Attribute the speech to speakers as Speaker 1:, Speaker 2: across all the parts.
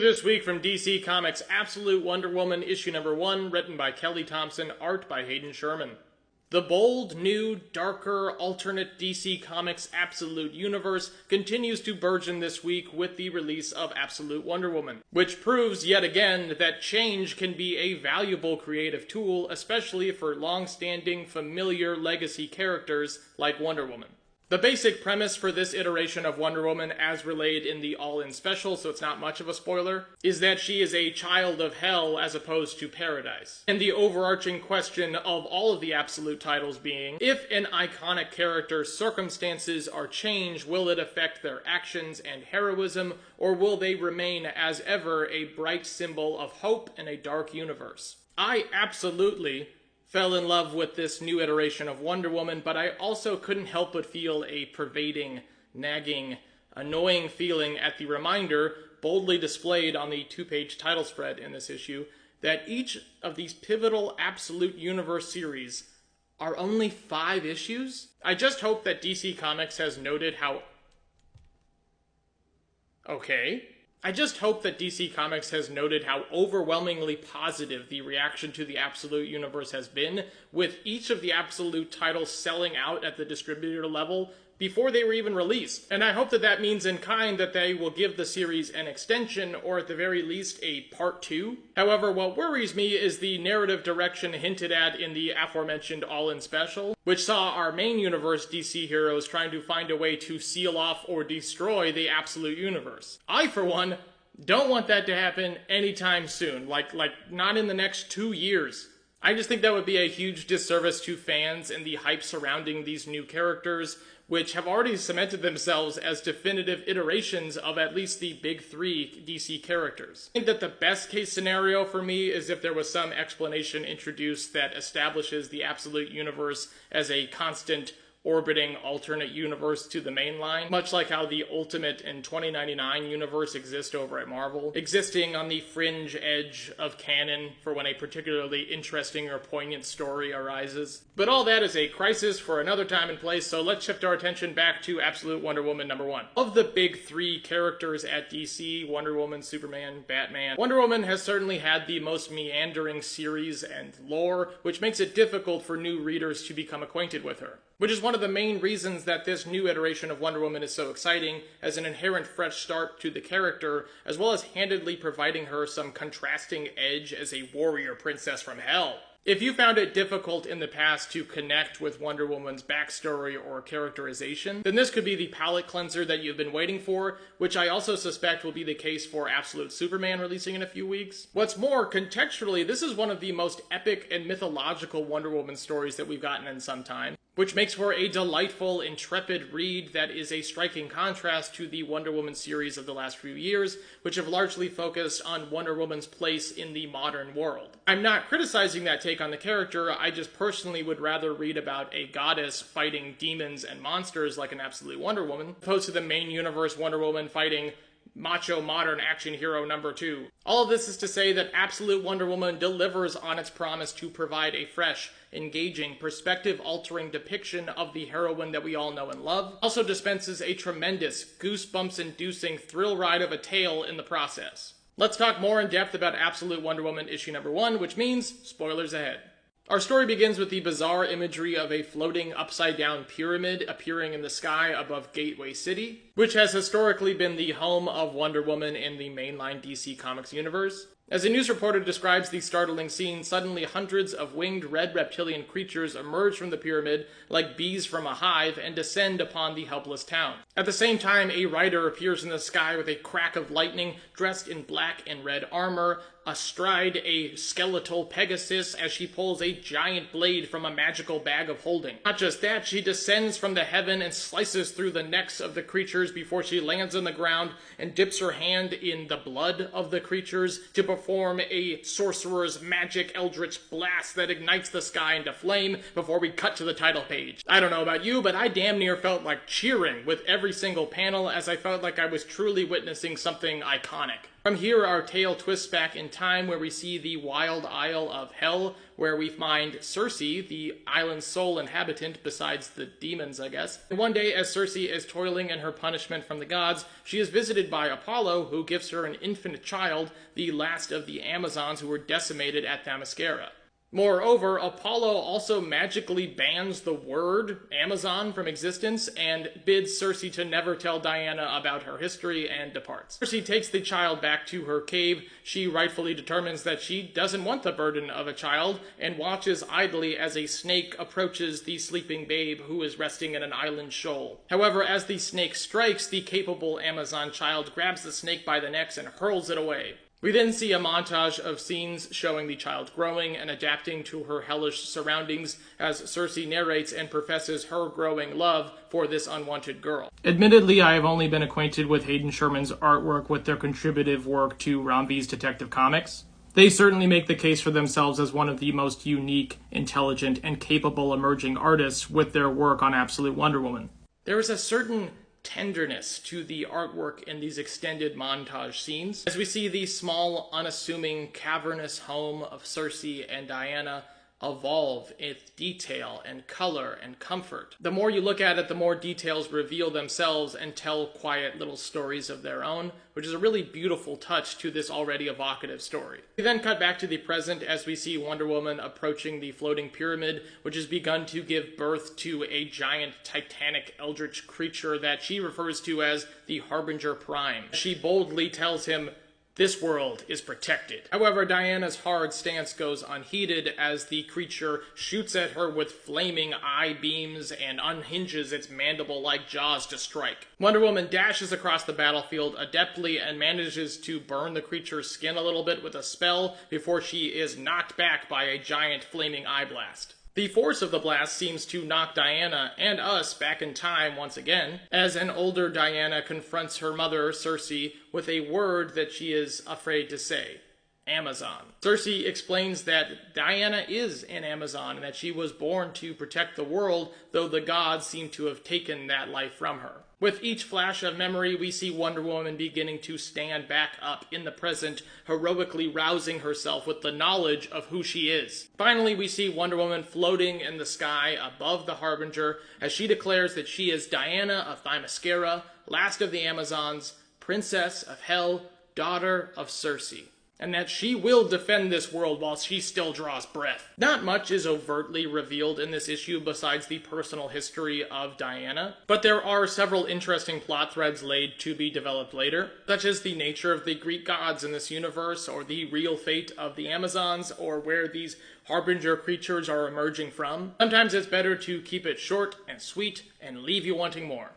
Speaker 1: This week from DC Comics, Absolute Wonder Woman issue number 1, written by Kelly Thompson, art by Hayden Sherman. The bold, new, darker, alternate DC Comics Absolute Universe continues to burgeon this week with the release of Absolute Wonder Woman, which proves yet again that change can be a valuable creative tool, especially for long-standing, familiar legacy characters like Wonder Woman. The basic premise for this iteration of Wonder Woman, as relayed in the All-In Special, so it's not much of a spoiler, is that she is a child of hell as opposed to paradise. And the overarching question of all of the Absolute titles being, if an iconic character's circumstances are changed, will it affect their actions and heroism, or will they remain as ever a bright symbol of hope in a dark universe? I absolutely fell in love with this new iteration of Wonder Woman, but I also couldn't help but feel a pervading, nagging, annoying feeling at the reminder, boldly displayed on the 2-page title spread in this issue, that each of these pivotal Absolute Universe series are only 5 issues. I just hope that DC Comics has noted how... I just hope that DC Comics has noted how overwhelmingly positive the reaction to the Absolute Universe has been, with each of the Absolute titles selling out at the distributor level before they were even released. And I hope that that means in kind that they will give the series an extension, or at the very least a part 2. However, what worries me is the narrative direction hinted at in the aforementioned All-In Special, which saw our main universe DC heroes trying to find a way to seal off or destroy the Absolute Universe. I, for one, don't want that to happen anytime soon, like not in the next 2 years. I just think that would be a huge disservice to fans and the hype surrounding these new characters, which have already cemented themselves as definitive iterations of at least the big 3 DC characters. I think that the best case scenario for me is if there was some explanation introduced that establishes the Absolute Universe as a constant orbiting alternate universe to the main line, much like how the Ultimate and 2099 universe exist over at Marvel, existing on the fringe edge of canon for when a particularly interesting or poignant story arises. But all that is a crisis for another time and place, so let's shift our attention back to Absolute Wonder Woman number 1. Of the big 3 characters at DC, Wonder Woman, Superman, Batman, Wonder Woman has certainly had the most meandering series and lore, which makes it difficult for new readers to become acquainted with her. Which is one of the main reasons that this new iteration of Wonder Woman is so exciting, as an inherent fresh start to the character, as well as handedly providing her some contrasting edge as a warrior princess from hell. If you found it difficult in the past to connect with Wonder Woman's backstory or characterization, then this could be the palate cleanser that you've been waiting for, which I also suspect will be the case for Absolute Superman releasing in a few weeks. What's more, contextually, this is one of the most epic and mythological Wonder Woman stories that we've gotten in some time, which makes for a delightful, intrepid read that is a striking contrast to the Wonder Woman series of the last few years, which have largely focused on Wonder Woman's place in the modern world. I'm not criticizing that take on the character, I just personally would rather read about a goddess fighting demons and monsters like an Absolute Wonder Woman, opposed to the main universe Wonder Woman fighting macho modern action hero number 2. All of this is to say that Absolute Wonder Woman delivers on its promise to provide a fresh, engaging, perspective-altering depiction of the heroine that we all know and love. Also dispenses a tremendous, goosebumps-inducing thrill ride of a tale in the process. Let's talk more in depth about Absolute Wonder Woman issue number 1, which means spoilers ahead. Our story begins with the bizarre imagery of a floating upside-down pyramid appearing in the sky above Gateway City, which has historically been the home of Wonder Woman in the mainline DC Comics universe. As a news reporter describes the startling scene, suddenly hundreds of winged red reptilian creatures emerge from the pyramid like bees from a hive and descend upon the helpless town. At the same time, a rider appears in the sky with a crack of lightning, dressed in black and red armor, astride a skeletal Pegasus as she pulls a giant blade from a magical bag of holding. Not just that, she descends from the heaven and slices through the necks of the creatures before she lands on the ground and dips her hand in the blood of the creatures to perform a sorcerer's magic eldritch blast that ignites the sky into flame before we cut to the title page. I don't know about you, but I damn near felt like cheering with every single panel, as I felt like I was truly witnessing something iconic. From here, our tale twists back in time where we see the wild isle of Hell, where we find Circe, the island's sole inhabitant besides the demons, I guess. And one day, as Circe is toiling in her punishment from the gods, she is visited by Apollo, who gives her an infant child, the last of the Amazons who were decimated at Themyscira. Moreover, Apollo also magically bans the word Amazon from existence and bids Circe to never tell Diana about her history and departs. Circe takes the child back to her cave. She rightfully determines that she doesn't want the burden of a child and watches idly as a snake approaches the sleeping babe who is resting in an island shoal. However, as the snake strikes, the capable Amazon child grabs the snake by the neck and hurls it away. We then see a montage of scenes showing the child growing and adapting to her hellish surroundings as Circe narrates and professes her growing love for this unwanted girl. Admittedly, I have only been acquainted with Hayden Sherman's artwork with their contributive work to Romvey's Detective Comics. They certainly make the case for themselves as one of the most unique, intelligent, and capable emerging artists with their work on Absolute Wonder Woman. There is a certain tenderness to the artwork in these extended montage scenes, as we see the small, unassuming, cavernous home of Circe and Diana evolve its detail and color and comfort. The more you look at it, the more details reveal themselves and tell quiet little stories of their own, which is a really beautiful touch to this already evocative story. We then cut back to the present as we see Wonder Woman approaching the floating pyramid, which has begun to give birth to a giant titanic eldritch creature that she refers to as the Harbinger Prime. She boldly tells him, "This world is protected." However, Diana's hard stance goes unheeded as the creature shoots at her with flaming eye beams and unhinges its mandible-like jaws to strike. Wonder Woman dashes across the battlefield adeptly and manages to burn the creature's skin a little bit with a spell before she is knocked back by a giant flaming eye blast. The force of the blast seems to knock Diana and us back in time once again, as an older Diana confronts her mother, Circe, with a word that she is afraid to say: Amazon. Circe explains that Diana is an Amazon and that she was born to protect the world, though the gods seem to have taken that life from her. With each flash of memory, we see Wonder Woman beginning to stand back up in the present, heroically rousing herself with the knowledge of who she is. Finally, we see Wonder Woman floating in the sky above the Harbinger as she declares that she is Diana of Themyscira, last of the Amazons, princess of Hell, daughter of Circe, and that she will defend this world while she still draws breath. Not much is overtly revealed in this issue besides the personal history of Diana, but there are several interesting plot threads laid to be developed later, such as the nature of the Greek gods in this universe, or the real fate of the Amazons, or where these Harbinger creatures are emerging from. Sometimes it's better to keep it short and sweet and leave you wanting more.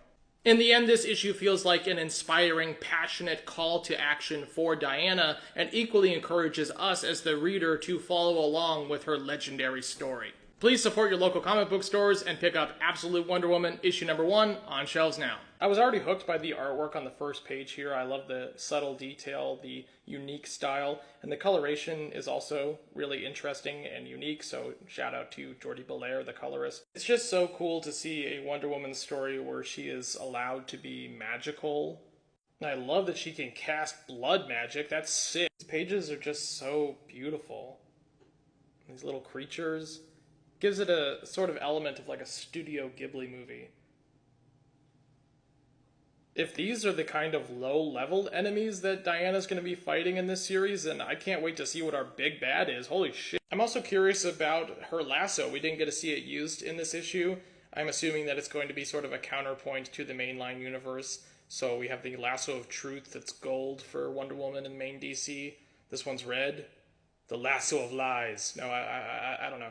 Speaker 1: In the end, this issue feels like an inspiring, passionate call to action for Diana, and equally encourages us as the reader to follow along with her legendary story. Please support your local comic book stores and pick up Absolute Wonder Woman issue number 1 on shelves now. I was already hooked by the artwork on the first page here. I love the subtle detail, the unique style, and the coloration is also really interesting and unique, so shout out to Jordi Belair, the colorist. It's just so cool to see a Wonder Woman story where she is allowed to be magical. And I love that she can cast blood magic. That's sick. These pages are just so beautiful. These little creatures. Gives it a sort of element of like a Studio Ghibli movie. If these are the kind of low-leveled enemies that Diana's going to be fighting in this series, then I can't wait to see what our big bad is. Holy shit. I'm also curious about her lasso. We didn't get to see it used in this issue. I'm assuming that it's going to be sort of a counterpoint to the mainline universe. So we have the lasso of truth that's gold for Wonder Woman in main DC. This one's red. The lasso of lies. No, I don't know.